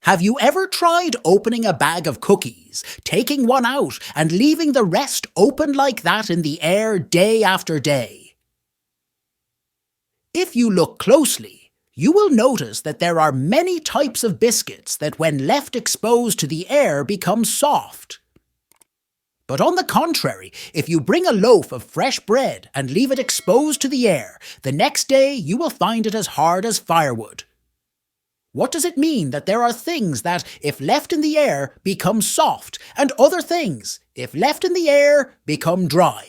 Have you ever tried opening a bag of cookies, taking one out and leaving the rest open like that in the air day after day? If you look closely, you will notice that there are many types of biscuits that when left exposed to the air become soft. But on the contrary, if you bring a loaf of fresh bread and leave it exposed to the air, the next day you will find it as hard as firewood. What does it mean that there are things that, if left in the air, become soft, and other things, if left in the air, become dry?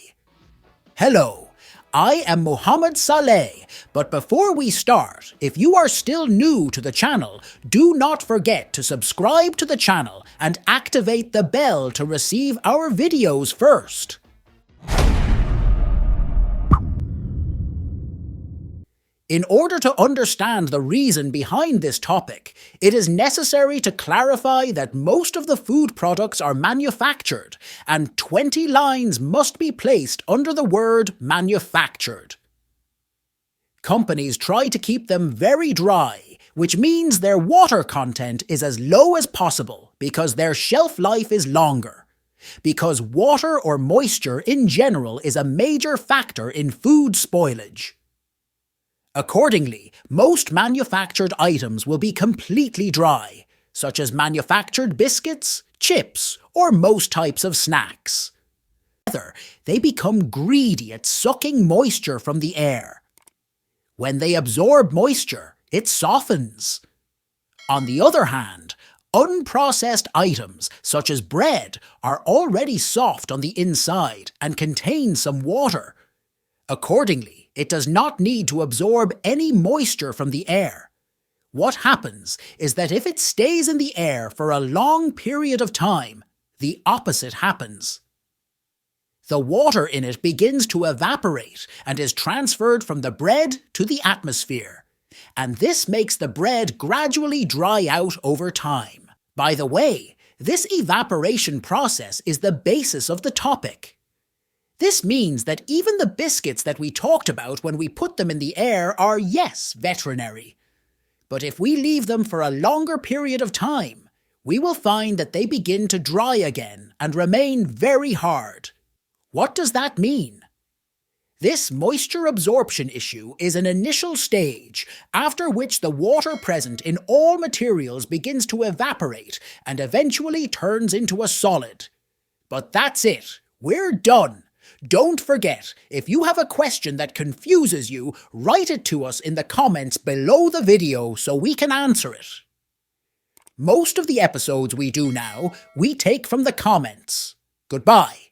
Hello, I am Mohammed Saleh, but before we start, if you are still new to the channel, do not forget to subscribe to the channel and activate the bell to receive our videos first. In order to understand the reason behind this topic, it is necessary to clarify that most of the food products are manufactured, and 20 lines must be placed under the word manufactured. Companies try to keep them very dry, which means their water content is as low as possible because their shelf life is longer. Because water or moisture in general is a major factor in food spoilage. Accordingly, most manufactured items will be completely dry, such as manufactured biscuits, chips, or most types of snacks. Together, they become greedy at sucking moisture from the air. When they absorb moisture, it softens. On the other hand, unprocessed items, such as bread, are already soft on the inside and contain some water. Accordingly, it does not need to absorb any moisture from the air. What happens is that if it stays in the air for a long period of time, the opposite happens. The water in it begins to evaporate and is transferred from the bread to the atmosphere, and this makes the bread gradually dry out over time. By the way, this evaporation process is the basis of the topic. This means that even the biscuits that we talked about when we put them in the air are, yes, veterinary. But if we leave them for a longer period of time, we will find that they begin to dry again and remain very hard. What does that mean? This moisture absorption issue is an initial stage, after which the water present in all materials begins to evaporate and eventually turns into a solid. But that's it. We're done. Don't forget, if you have a question that confuses you, write it to us in the comments below the video so we can answer it. Most of the episodes we do now, we take from the comments. Goodbye.